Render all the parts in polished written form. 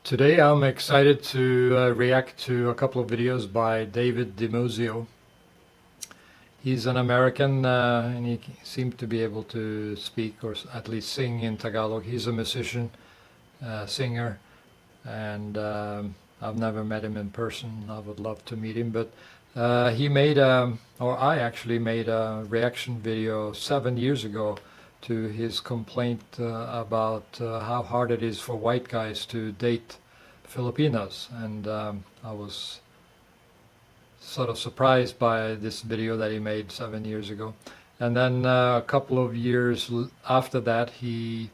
Today I'm excited to react to a couple of videos by David DiMuzio. He's an American and he seems to be able to speak or at least sing in Tagalog. He's a musician, singer, and I've never met him in person. I would love to meet him, but he made, or I actually made a reaction video 7 years ago to his complaint about how hard it is for white guys to date Filipinas, and I was sort of surprised by this video that he made 7 years ago. And then a couple of years after that, he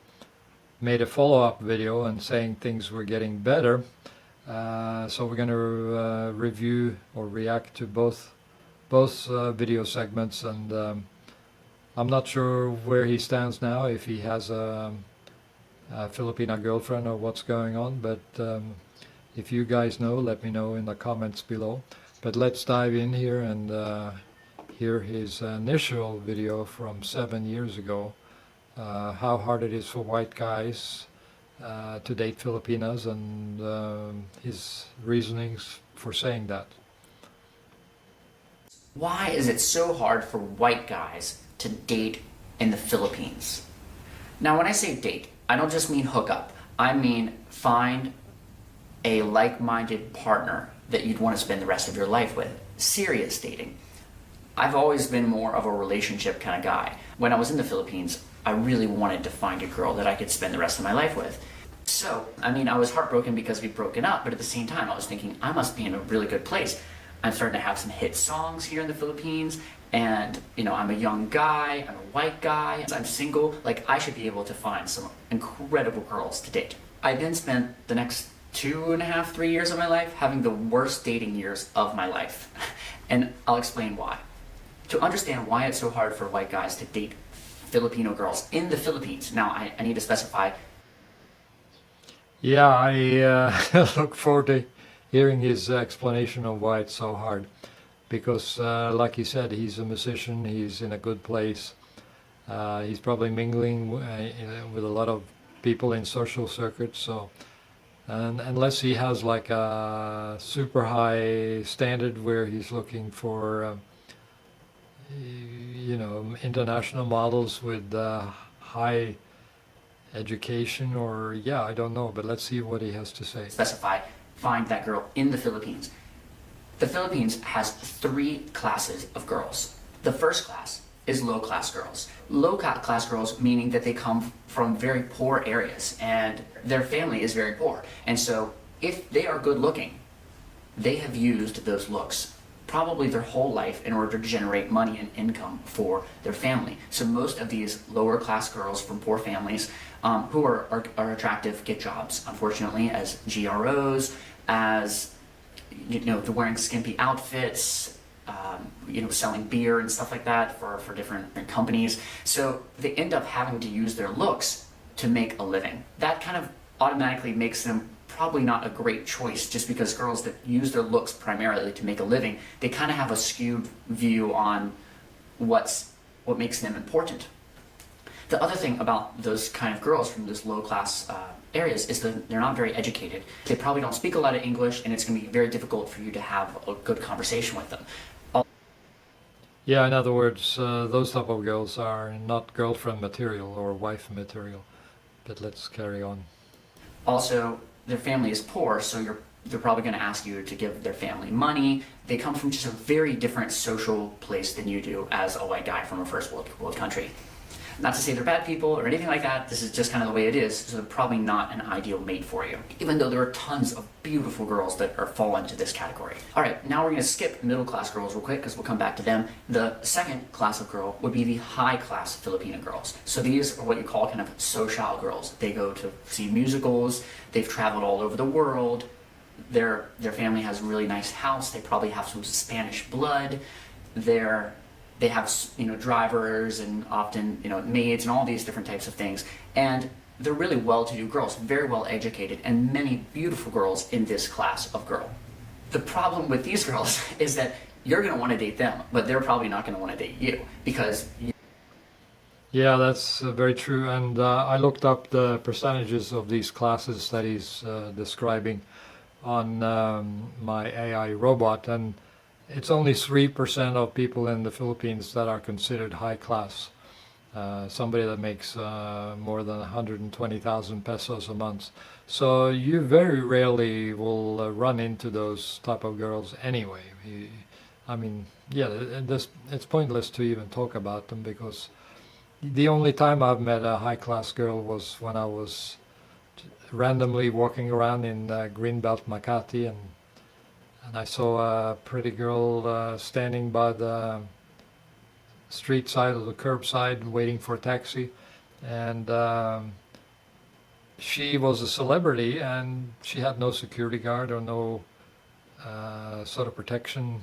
made a follow-up video and saying things were getting better. So we're going to review or react to both video segments, and I'm not sure where he stands now, if he has a Filipina girlfriend or what's going on, but if you guys know, let me know in the comments below. But let's dive in here and hear his initial video from 7 years ago, how hard it is for white guys to date Filipinas, and his reasonings for saying that. Why is it so hard for white guys to date in the Philippines? Now, when I say date, I don't just mean hook up. I mean find a like-minded partner that you'd want to spend the rest of your life with. Serious dating. I've always been more of a relationship kind of guy. When I was in the Philippines, I really wanted to find a girl that I could spend the rest of my life with. So, I was heartbroken because we'd broken up, but at the same time, I was thinking, I must be in a really good place. I'm starting to have some hit songs here in the Philippines, and I'm a young guy, I'm a white guy, I'm single, like I should be able to find some incredible girls to date. I then spent the next 2.5, 3 years of my life having the worst dating years of my life. And I'll explain why. To understand why it's so hard for white guys to date Filipino girls in the Philippines, now I need to specify. Yeah, I look forward to hearing his explanation of why it's so hard. Because, like he said, he's a musician, he's in a good place. He's probably mingling with a lot of people in social circuits, so and unless he has like a super high standard where he's looking for international models with high education, or I don't know, but let's see what he has to say. Specify, find that girl in the Philippines. The Philippines has 3 classes of girls. The first class is low-class girls. Low-class girls meaning that they come from very poor areas and their family is very poor. And so if they are good looking, they have used those looks probably their whole life in order to generate money and income for their family. So most of these lower-class girls from poor families who are attractive get jobs, unfortunately, as GROs, as they're wearing skimpy outfits, selling beer and stuff like that for different companies. So they end up having to use their looks to make a living. That kind of automatically makes them probably not a great choice, just because girls that use their looks primarily to make a living, they kind of have a skewed view on what makes them important. The other thing about those kind of girls from those low-class areas is that they're not very educated. They probably don't speak a lot of English, and it's going to be very difficult for you to have a good conversation with them. Yeah, in other words, those type of girls are not girlfriend material or wife material. But let's carry on. Also, their family is poor, so they're probably going to ask you to give their family money. They come from just a very different social place than you do as a white guy from a first world country. Not to say they're bad people or anything like that, this is just kind of the way it is, so they're probably not an ideal mate for you, even though there are tons of beautiful girls that fall into this category. Alright, now we're going to skip middle class girls real quick because we'll come back to them. The second class of girl would be the high class Filipino girls. So these are what you call kind of social girls. They go to see musicals, they've traveled all over the world, their family has a really nice house, they probably have some Spanish blood, they have drivers and often maids and all these different types of things, and they're really well-to-do girls, very well educated, and many beautiful girls in this class of girl. The problem with these girls is that you're going to want to date them, but they're probably not going to want to date you, because Yeah, that's very true. And I looked up the percentages of these classes that he's describing on my AI robot, and it's only 3% of people in the Philippines that are considered high class. Somebody that makes more than 120,000 pesos a month. So you very rarely will run into those type of girls anyway. I mean, yeah, it's pointless to even talk about them because the only time I've met a high class girl was when I was randomly walking around in Greenbelt Makati, and I saw a pretty girl standing by the street side of the curbside waiting for a taxi, and she was a celebrity, and she had no security guard or no sort of protection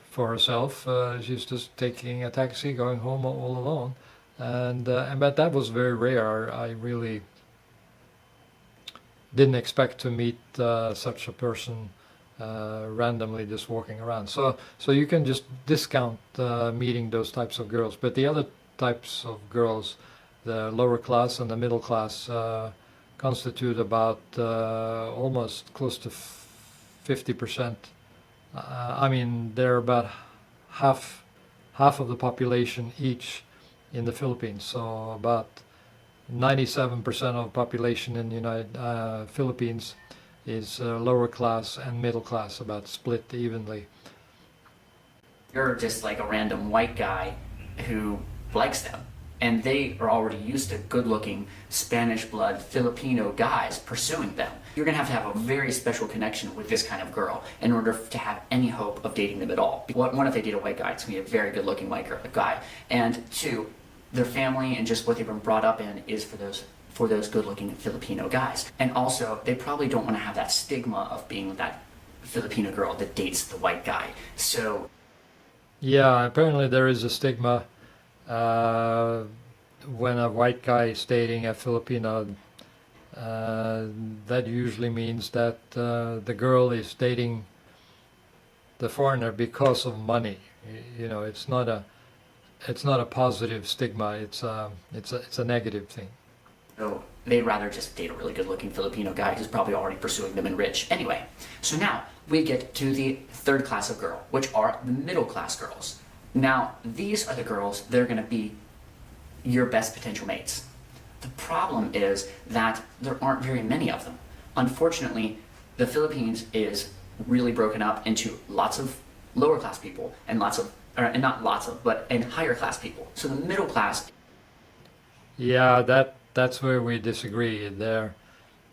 for herself. She's just taking a taxi, going home all alone, and but that was very rare. I really didn't expect to meet such a person randomly just walking around. So you can just discount meeting those types of girls. But the other types of girls, the lower class and the middle class, constitute about almost close to 50%. I mean, they're about half of the population each in the Philippines. So about 97% of population in the United Philippines is lower class and middle class, about split evenly. You're just like a random white guy who likes them. And they are already used to good-looking Spanish blood Filipino guys pursuing them. You're gonna have a very special connection with this kind of girl in order to have any hope of dating them at all. One, if they date a white guy, it's gonna be a very good-looking white guy. And two, their family and just what they've been brought up in is for those good-looking Filipino guys. And also, they probably don't want to have that stigma of being that Filipino girl that dates the white guy. So, yeah, apparently there is a stigma when a white guy is dating a Filipino. That usually means that the girl is dating the foreigner because of money. You know, it's not a positive stigma. It's a negative thing. So they'd rather just date a really good-looking Filipino guy who's probably already pursuing them and rich. Anyway, so now we get to the third class of girl, which are the middle-class girls. Now, these are the girls that are going to be your best potential mates. The problem is that there aren't very many of them. Unfortunately, the Philippines is really broken up into lots of lower-class people and and not lots of, but and higher-class people. So the middle class. Yeah, that's where we disagree. There,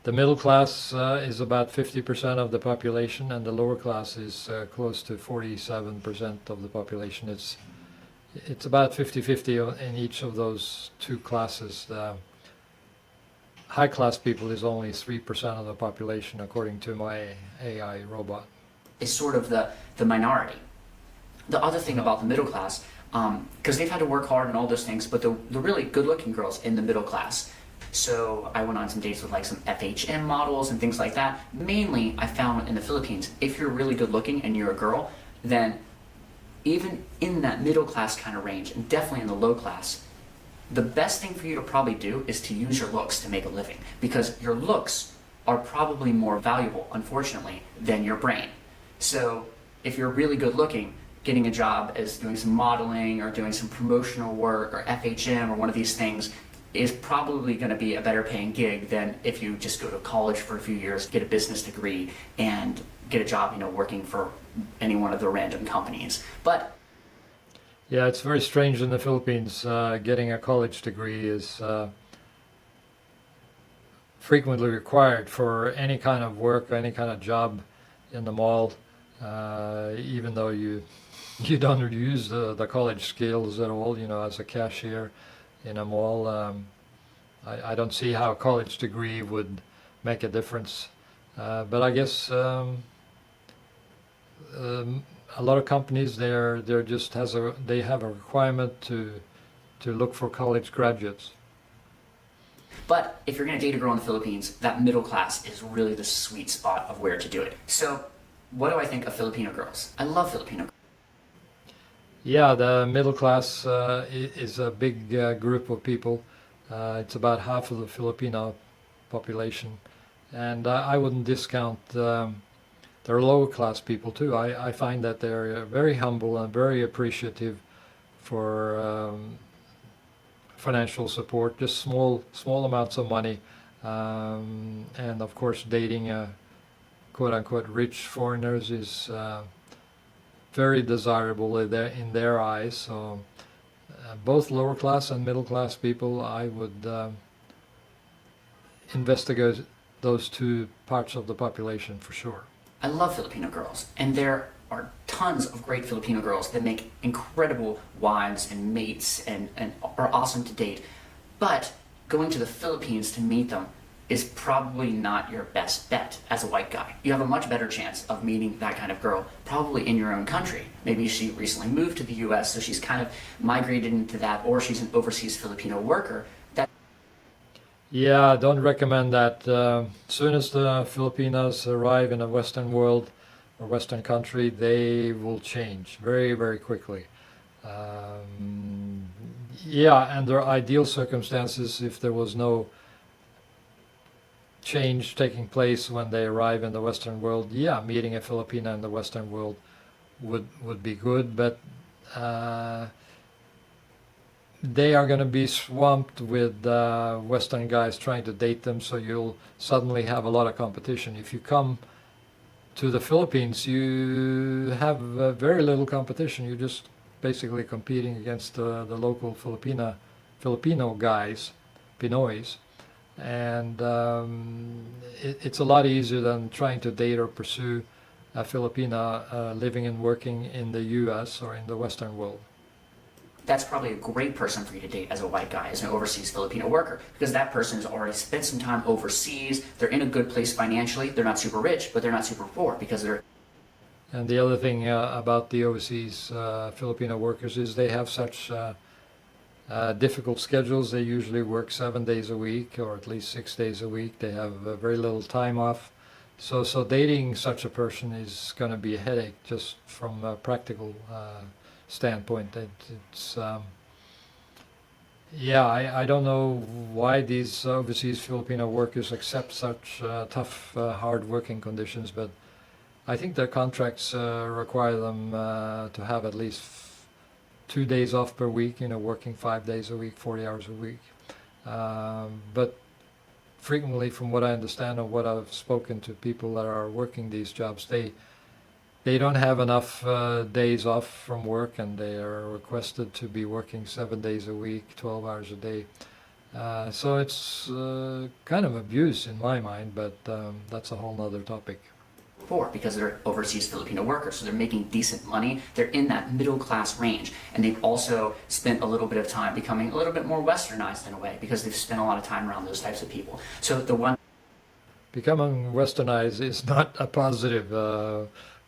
the middle class is about 50% of the population, and the lower class is close to 47% of the population. It's about 50-50 in each of those two classes. The high class people is only 3% of the population, according to my AI robot. Is sort of the minority. The other thing about the middle class, because they've had to work hard and all those things, but the really good-looking girls in the middle class. So I went on some dates with like some FHM models and things like that. Mainly, I found in the Philippines, if you're really good-looking and you're a girl, then even in that middle class kind of range, and definitely in the low class, the best thing for you to probably do is to use your looks to make a living, because your looks are probably more valuable, unfortunately, than your brain. So if you're really good-looking, getting a job as doing some modeling or doing some promotional work or FHM or one of these things is probably going to be a better paying gig than if you just go to college for a few years, get a business degree, and get a job, working for any one of the random companies. But yeah, it's very strange in the Philippines. Getting a college degree is frequently required for any kind of work, any kind of job in the mall, even though you don't use the college skills at all, as a cashier in a mall. I don't see how a college degree would make a difference. But I guess a lot of companies they have a requirement to look for college graduates. But if you're going to date a girl in the Philippines, that middle class is really the sweet spot of where to do it. So what do I think of Filipino girls? I love Filipino girls. Yeah, the middle class is a big group of people. It's about half of the Filipino population, and I wouldn't discount there are lower class people too. I find that they're very humble and very appreciative for financial support, just small amounts of money, and of course dating quote unquote rich foreigners is very desirable in their eyes. So both lower class and middle class people, I would investigate those two parts of the population for sure. I love Filipino girls, and there are tons of great Filipino girls that make incredible wives and mates and are awesome to date. But going to the Philippines to meet them is probably not your best bet as a white guy. You have a much better chance of meeting that kind of girl probably in your own country. Maybe she recently moved to the US, so she's kind of migrated into that, or she's an overseas Filipino worker. Yeah, I don't recommend that. Soon as the Filipinos arrive in a Western world or Western country, they will change very, very quickly. Yeah, under ideal circumstances, if there was no change taking place when they arrive in the Western world, yeah, meeting a Filipina in the Western world would be good, but they are going to be swamped with Western guys trying to date them, so you'll suddenly have a lot of competition. If you come to the Philippines, you have very little competition. You're just basically competing against the local Filipino guys, Pinoys, and it's a lot easier than trying to date or pursue a Filipina living and working in the U.S. or in the Western world. That's probably a great person for you to date as a white guy, as an overseas Filipino worker, because that person has already spent some time overseas. They're in a good place financially. They're not super rich, but they're not super poor because they're. And the other thing about the overseas Filipino workers is they have such difficult schedules. They usually work 7 days a week, or at least 6 days a week. They have very little time off. So dating such a person is going to be a headache just from a practical standpoint. It's yeah, I don't know why these overseas Filipino workers accept such tough, hard working conditions, but I think their contracts require them to have at least 2 days off per week, working 5 days a week, 40 hours a week. But frequently, from what I understand or what I've spoken to people that are working these jobs, they don't have enough days off from work, and they are requested to be working 7 days a week, 12 hours a day. So it's kind of abuse in my mind, but that's a whole nother topic. Poor because they're overseas Filipino workers, so they're making decent money. They're in that middle class range, and they've also spent a little bit of time becoming a little bit more westernized in a way because they've spent a lot of time around those types of people. So the one Becoming westernized is not a positive.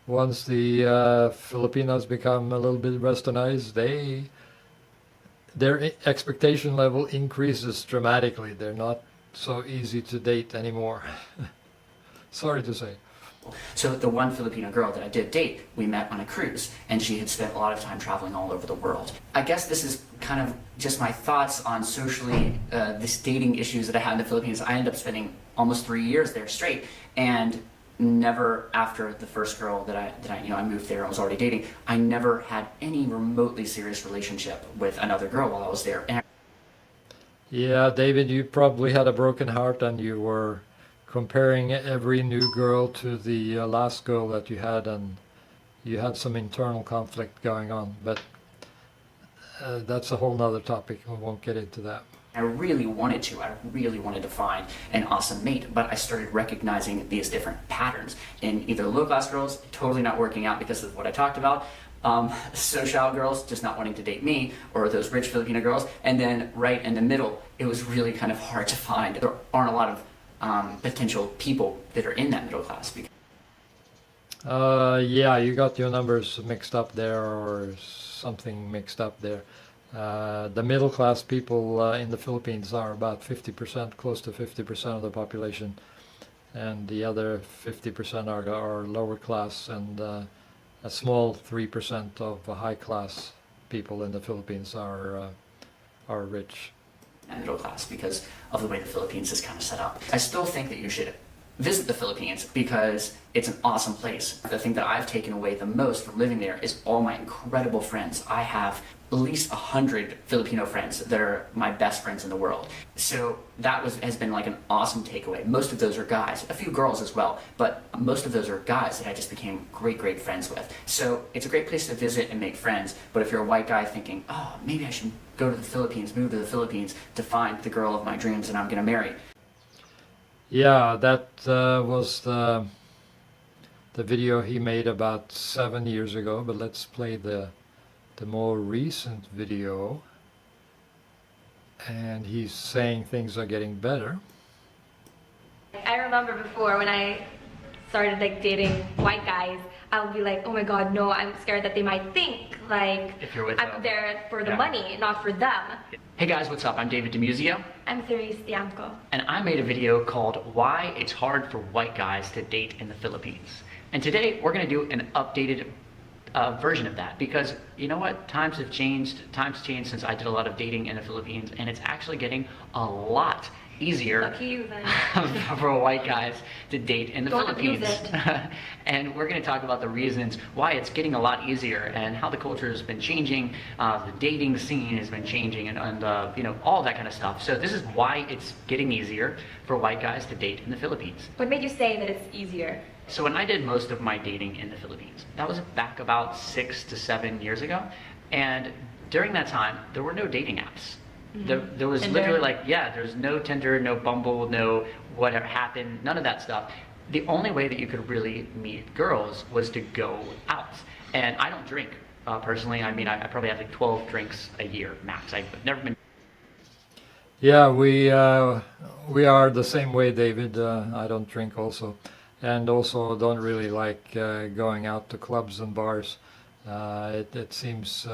Once the Filipinos become a little bit westernized, their expectation level increases dramatically. They're not so easy to date anymore. Sorry to say. So the one Filipino girl that I did date, we met on a cruise, and she had spent a lot of time traveling all over the world. I guess this is kind of just my thoughts on socially, this dating issues that I had in the Philippines. I ended up spending almost 3 years there straight, and never after the first girl that I moved there and was already dating, I never had any remotely serious relationship with another girl while I was there. And Yeah, David, you probably had a broken heart and you were comparing every new girl to the last girl that you had, and you had some internal conflict going on. But that's a whole nother topic. We won't get into that. I really wanted to find an awesome mate, but I started recognizing these different patterns in either low-class girls totally not working out because of what I talked about, social girls just not wanting to date me, or those rich Filipino girls, and then right in the middle, it was really kind of hard to find. There aren't a lot of potential people that are in that middle class. Yeah, you got your numbers mixed up there, or something mixed up there. The middle class people in the Philippines are about 50%, close to 50% of the population, and the other 50% are lower class, and a small 3% of high class people in the Philippines are rich. And middle class because of the way the Philippines is kind of set up. I still think that you should visit the Philippines because it's an awesome place. The thing that I've taken away the most from living there is all my incredible friends. I have at least 100 Filipino friends that are my best friends in the world. So that has been like an awesome takeaway. Most of those are guys, a few girls as well, but most of those are guys that I just became great friends with. So it's a great place to visit and make friends, but if you're a white guy thinking, oh, maybe I should go to the Philippines, move to the Philippines to find the girl of my dreams that I'm gonna marry. Yeah, that was the video he made about 7 years ago, but let's play the more recent video. And he's saying things are getting better. I remember before when I started like dating white guys, I would be like, oh my god, no, I'm scared that they might think like If you're with I'm them. there for the Yeah. money, not for them. Hey guys, what's up? I'm David DiMuzio, I'm Therese Diamco. and I made a video called Why It's Hard for White Guys to Date in the Philippines. And today we're gonna do an updated version of that because you know what? Times have changed. Times changed since I did a lot of dating in the Philippines, and it's actually getting a lot easier Lucky you then. for white guys to date in the Don't abuse Philippines. it. And we're going to talk about the reasons why it's getting a lot easier and how the culture has been changing, the dating scene has been changing, and you know, all that kind of stuff. So this is why it's getting easier for white guys to date in the Philippines. What made you say that it's easier? So when I did most of my dating in the Philippines, that was back about 6 to 7 years ago. And during that time, there were no dating apps. There was Tinder? literally like, yeah, there's no Tinder, no Bumble, no whatever happened, none of that stuff. The only way that you could really meet girls was to go out. And I don't drink personally. I mean, I probably have like 12 drinks a year max. I've never been. Yeah, we are the same way, David. I don't drink also, and also don't really like going out to clubs and bars. It seems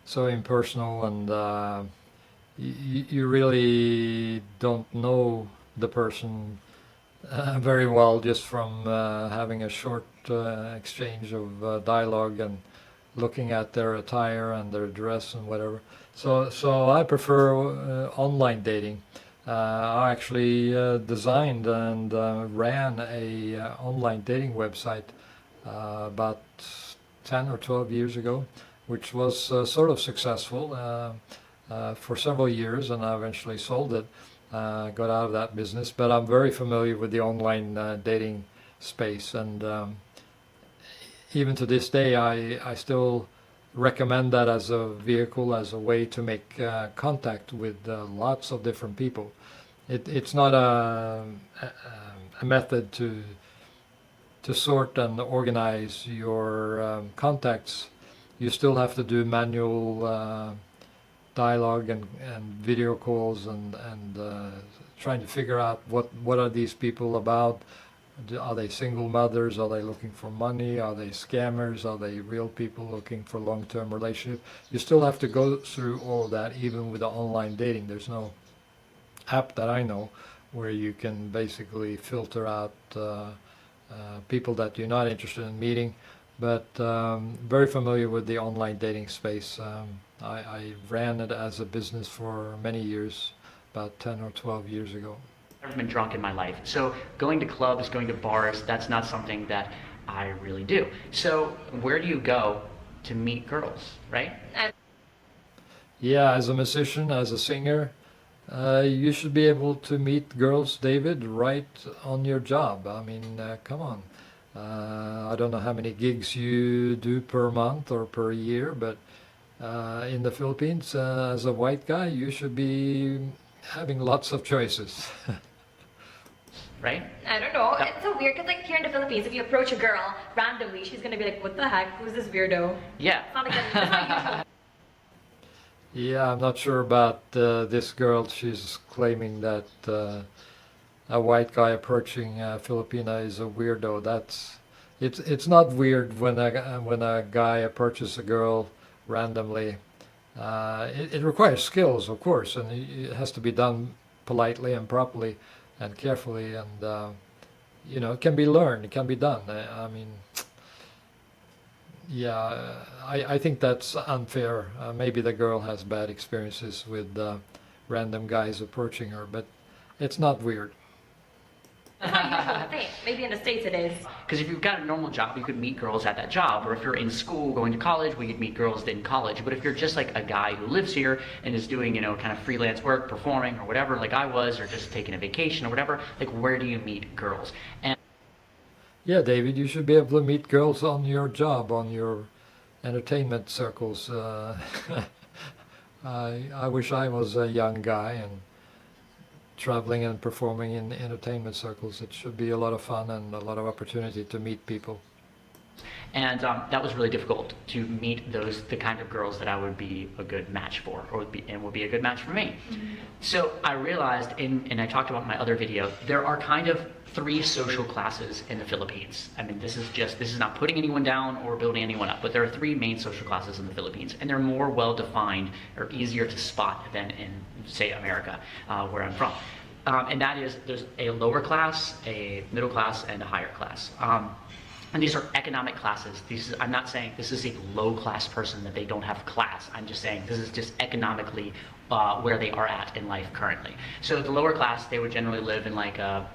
so impersonal, and you really don't know the person very well just from having a short exchange of dialogue and looking at their attire and their dress and whatever. So I prefer online dating. I actually designed and ran a online dating website about 10 or 12 years ago, which was sort of successful for several years, and I eventually sold it, got out of that business. But I'm very familiar with the online dating space, and even to this day, I still recommend that as a vehicle, as a way to make contact with lots of different people. It's not a method to sort and organize your contacts. You still have to do manual dialogue and video calls and trying to figure out what are these people about. Are they single mothers? Are they looking for money? Are they scammers? Are they real people looking for long-term relationship? You still have to go through all of that, even with the online dating. There's no app that I know where you can basically filter out people that you're not interested in meeting. But very familiar with the online dating space. I ran it as a business for many years, about 10 or 12 years ago. I've never been drunk in my life. So going to clubs, going to bars, that's not something that I really do. So where do you go to meet girls, right? Yeah, as a musician, as a singer, you should be able to meet girls, David, right on your job. I mean, come on. I don't know how many gigs you do per month or per year, but in the Philippines, as a white guy, you should be having lots of choices. Right? I don't know. It's so weird because like here in the Philippines, if you approach a girl randomly, she's gonna be like, "What the heck? Who's this weirdo?" Yeah. It's not like it's not usual. Yeah, I'm not sure about this girl. She's claiming that a white guy approaching a Filipina is a weirdo. It's not weird when a guy approaches a girl randomly. It requires skills, of course, and it has to be done politely and properly and carefully, and you know, it can be learned, it can be done. I mean, Yeah, I think that's unfair. Maybe the girl has bad experiences with random guys approaching her, but it's not weird. It's not a usual thing. Maybe in the States it is. Because if you've got a normal job, you could meet girls at that job. Or if you're in school going to college, we could meet girls in college. But if you're just like a guy who lives here and is doing, kind of freelance work, performing or whatever, like I was, or just taking a vacation or whatever, like where do you meet girls? And Yeah, David, you should be able to meet girls on your job, on your entertainment circles. I wish I was a young guy and traveling and performing in entertainment circles. It should be a lot of fun and a lot of opportunity to meet people. And that was really difficult to meet the kind of girls that I would be a good match for, or would be a good match for me. So I realized, and I talked about in my other video, there are kind of 3 social classes in the Philippines. I mean, this is not putting anyone down or building anyone up, but there are 3 main social classes in the Philippines, and they're more well defined or easier to spot than in, say, America, where I'm from. And that is, there's a lower class, a middle class, and a higher class. And these are economic classes. I'm not saying this is a low-class person that they don't have class. I'm just saying this is just economically where they are at in life currently. So the lower class, they would generally live in like a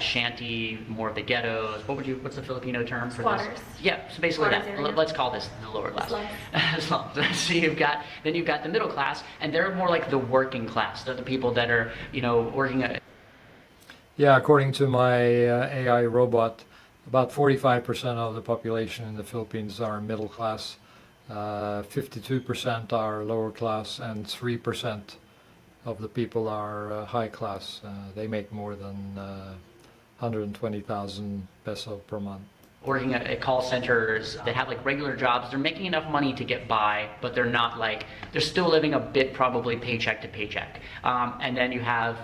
shanty, more of the ghettos. What's the Filipino term for Squatters. this? Yeah, so basically Squatters that. area. Let's call this the lower class. Slums. Slums. So you've got the middle class, and they're more like the working class. They're the people that are, working at. Yeah, according to my AI robot, about 45% of the population in the Philippines are middle class, 52% are lower class, and 3% of the people are high class. They make more than 120,000 peso per month. Working at call centers that have like regular jobs, they're making enough money to get by, but they're not like, they're still living a bit probably paycheck to paycheck. And then you have,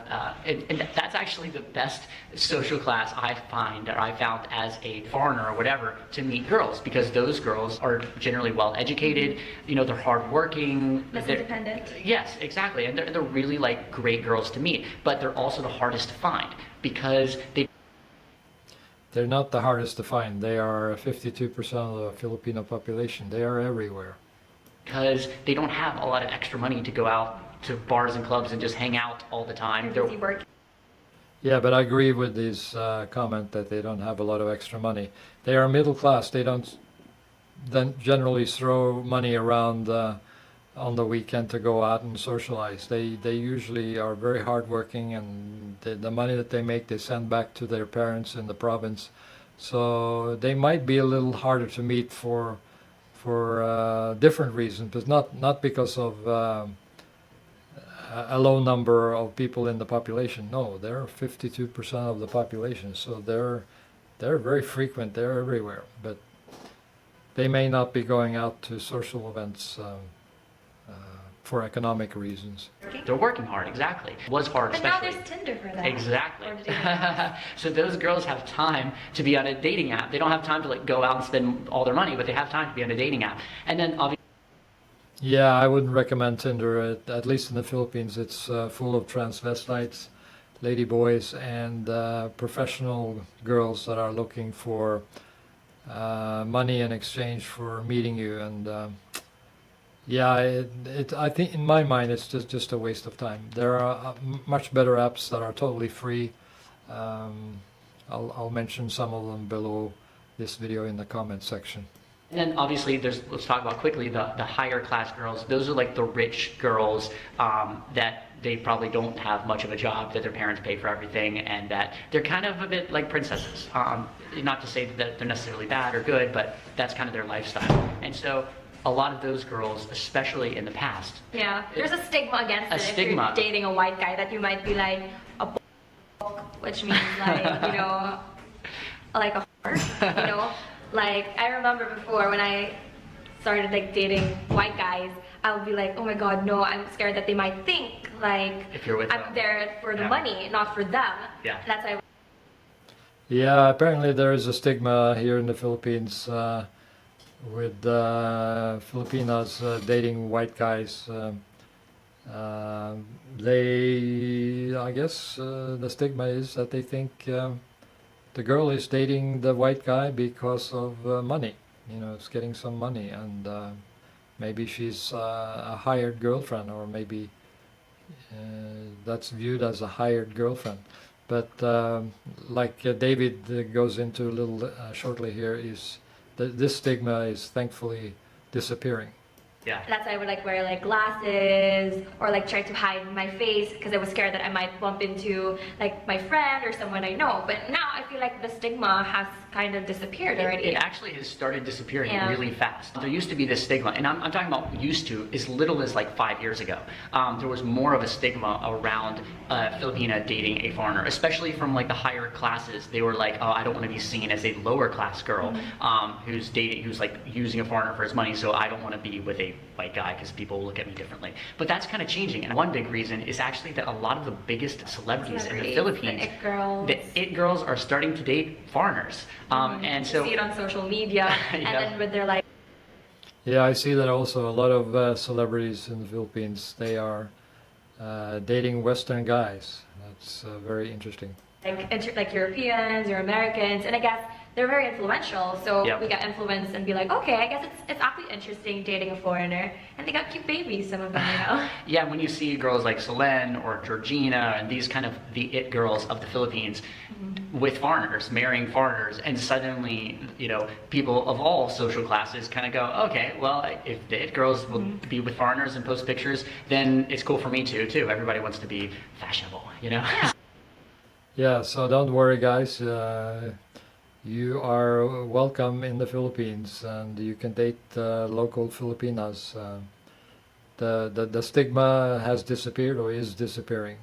and that's actually the best social class I found as a foreigner or whatever to meet girls, because those girls are generally well educated, they're hardworking. Less independent. Yes, exactly. And they're really like great girls to meet, but they're also the hardest to find because They're not the hardest to find. They are 52% of the Filipino population. They are everywhere. because they don't have a lot of extra money to go out to bars and clubs and just hang out all the time. They're busy working. Yeah, but I agree with this comment that they don't have a lot of extra money. They are middle class. They don't then generally throw money around on the weekend to go out and socialize. They usually are very hardworking, and the money that they make they send back to their parents in the province. So they might be a little harder to meet for different reasons, but not because of a low number of people in the population. No, they're 52% of the population, so they're very frequent. They're everywhere, but they may not be going out to social events for economic reasons. They're working hard, exactly. Was hard, But now especially. there's Tinder for that. Exactly. Or dating apps. So those girls have time to be on a dating app. They don't have time to like go out and spend all their money, but they have time to be on a dating app. And then obviously, Yeah, I wouldn't recommend Tinder. At least in the Philippines, it's full of transvestites, ladyboys, and professional girls that are looking for money in exchange for meeting you. And yeah, I think in my mind it's just a waste of time. There are much better apps that are totally free. I'll mention some of them below this video in the comment section. and then obviously let's talk about quickly the higher class girls. Those are like the rich girls that they probably don't have much of a job, that their parents pay for everything, and that they're kind of a bit like princesses. Not to say that they're necessarily bad or good, but that's kind of their lifestyle. And so a lot of those girls, especially in the past, Yeah, there's a stigma against A it. stigma. If you're dating a white guy, that you might be like a which means like, like a whore, Like, I remember before when I started like dating white guys, I would be like, oh my god, no, I'm scared that they might think like if you're with I'm them. there for the Yeah. money, not for them. Yeah. That's why. Yeah, apparently there is a stigma here in the Philippines with Filipinas dating white guys. I guess the stigma is that they think the girl is dating the white guy because of money, you know, is getting some money, and maybe she's a hired girlfriend, or maybe that's viewed as a hired girlfriend. But like David goes into a little shortly here, is this stigma is thankfully disappearing. Yeah. That's why I would like wear like glasses or like try to hide my face because I was scared that I might bump into like my friend or someone I know. But now I feel like the stigma has kind of disappeared already. It actually has started disappearing Yeah. really fast. There used to be this stigma, and I'm talking about used to as little as like 5 years ago. There was more of a stigma around Filipina dating a foreigner, especially from like the higher classes. They were like, oh, I don't want to be seen as a lower class girl who's like using a foreigner for his money, so I don't want to be with a white guy because people will look at me differently. But that's kind of changing, and one big reason is actually that a lot of the biggest celebrities in the Philippines, the it girls are starting to date foreigners. And so see it on social media, and Yeah. then with their like Yeah, I see that also. A lot of celebrities in the Philippines, they are dating Western guys. That's very interesting. like Europeans or Americans, and I guess they're very influential. So Yep. we got influenced and be like, okay, I guess it's actually interesting dating a foreigner, and they got cute babies, some of them, you know. Yeah, when you see girls like Selene or Georgina and these kind of the it girls of the Philippines with foreigners, marrying foreigners, and suddenly, you know, people of all social classes kind of go, okay, well, if the it girls will be with foreigners and post pictures, then it's cool for me too. Everybody wants to be fashionable, you know? Yeah. Yeah, so don't worry, guys. You are welcome in the Philippines, and you can date local Filipinas. The stigma has disappeared or is disappearing.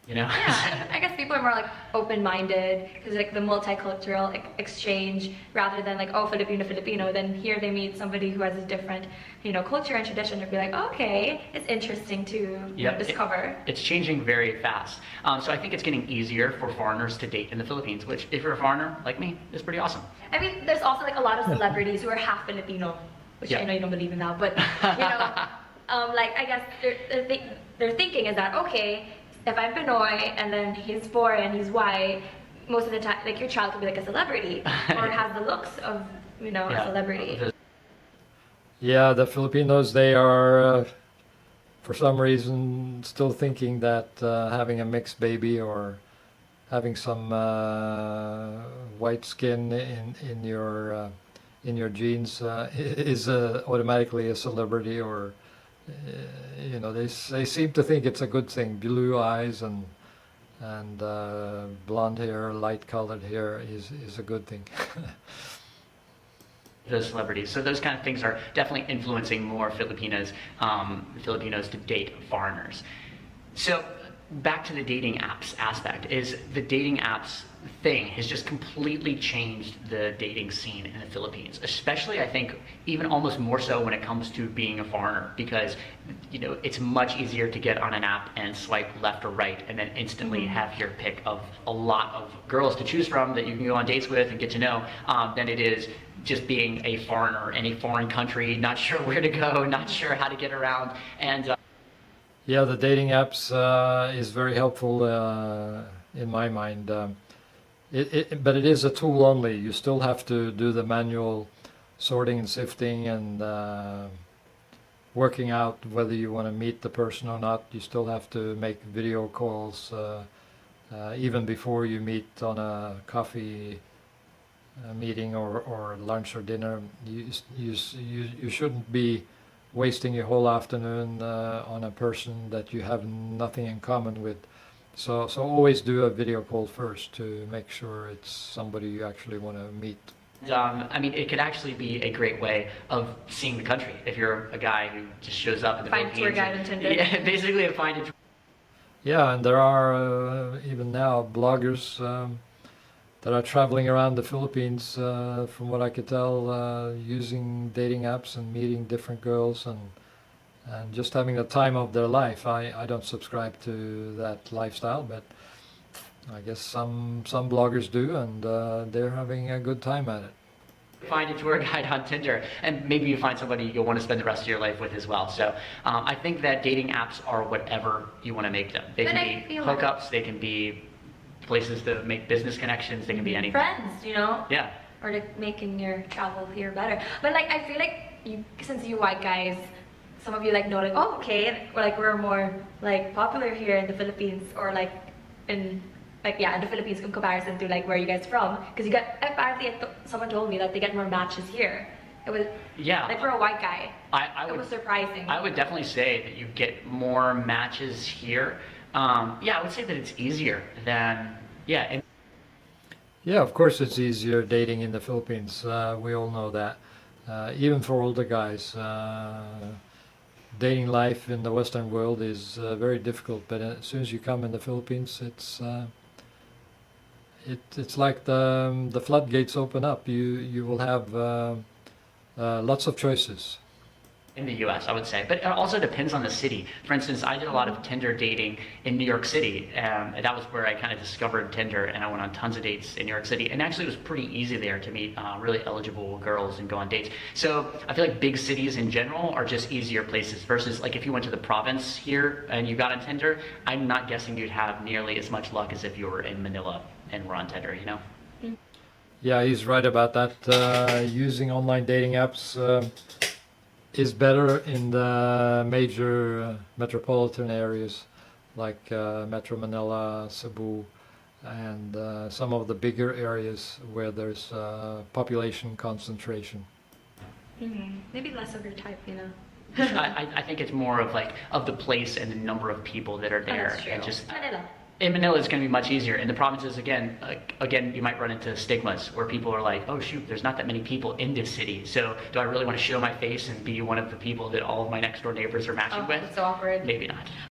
You know? Yeah, I guess people are more like open-minded because like the multicultural exchange rather than like, oh, Filipino, then here they meet somebody who has a different, you know, culture and tradition. They'd be like, okay, it's interesting to you know, discover. It's changing very fast. So I think it's getting easier for foreigners to date in the Philippines, which if you're a foreigner like me, is pretty awesome. I mean, there's also like a lot of celebrities who are half Filipino, which Yeah. I know you don't believe in that, but you know, like I guess their thinking is that, okay, if I'm Pinoy and then he's foreign, he's white, most of the time, like your child could be like a celebrity or has the looks of, you know, a celebrity. Yeah, the Filipinos, they are, for some reason, still thinking that having a mixed baby or having some white skin in your genes is automatically a celebrity, or you know, they seem to think it's a good thing. Blue eyes and blonde hair, light colored hair is a good thing. Those celebrities. So those kind of things are definitely influencing more Filipinos to date foreigners. So back to the dating apps aspect, is the dating apps thing has just completely changed the dating scene in the Philippines, especially I think even almost more so when it comes to being a foreigner, because you know it's much easier to get on an app and swipe left or right and then instantly have your pick of a lot of girls to choose from that you can go on dates with and get to know, than it is just being a foreigner in a foreign country, not sure where to go, not sure how to get around. And yeah, the dating apps is very helpful in my mind. But it is a tool only. You still have to do the manual sorting and sifting and working out whether you want to meet the person or not. You still have to make video calls even before you meet on a coffee meeting or lunch or dinner. You shouldn't be wasting your whole afternoon on a person that you have nothing in common with. So always do a video call first to make sure it's somebody you actually want to meet. I mean, it could actually be a great way of seeing the country if you're a guy who just shows up in the Find a Philippines. tour guide on Tinder. Yeah, basically to find a tour. Yeah, and there are even now bloggers that are traveling around the Philippines, from what I could tell, using dating apps and meeting different girls and just having the time of their life. I don't subscribe to that lifestyle, but I guess some bloggers do, and they're having a good time at it. Find a tour guide on Tinder, and maybe you find somebody you'll want to spend the rest of your life with as well. So I think that dating apps are whatever you want to make them. They can be hookups, they can be places to make business connections, they can be anything. Friends, you know? Yeah. or like making your travel here better. But like I feel like you, since you white guys, some of you like know like, oh okay, or like we're more like popular here in the Philippines, or like in like yeah in the Philippines in comparison to like where you guys from, because you get apparently someone told me that they get more matches here. It was Yeah. like for a white guy. I It would was surprising. I would definitely say that you get more matches here. Yeah, I would say that it's easier than yeah. Yeah, of course it's easier dating in the Philippines. We all know that. Even for older guys, dating life in the Western world is very difficult. But as soon as you come in the Philippines, it's like the floodgates open up. You will have lots of choices. In the US, I would say, but it also depends on the city. For instance, I did a lot of Tinder dating in New York City, and that was where I kind of discovered Tinder, and I went on tons of dates in New York City, and actually it was pretty easy there to meet really eligible girls and go on dates. So I feel like big cities in general are just easier places versus like if you went to the province here and you got on Tinder, I'm not guessing you'd have nearly as much luck as if you were in Manila and were on Tinder, you know? Yeah, he's right about that. Using online dating apps is better in the major metropolitan areas like Metro Manila, Cebu, and some of the bigger areas where there's population concentration. Maybe less of your type, you know. I think it's more of like of the place and the number of people that are there, That's true. and just Manila. in Manila, it's going to be much easier. In the provinces, again, you might run into stigmas where people are like, "Oh shoot, there's not that many people in this city. So do I really want to show my face and be one of the people that all of my next door neighbors are matching Oh, with?" it's so awkward. Maybe not.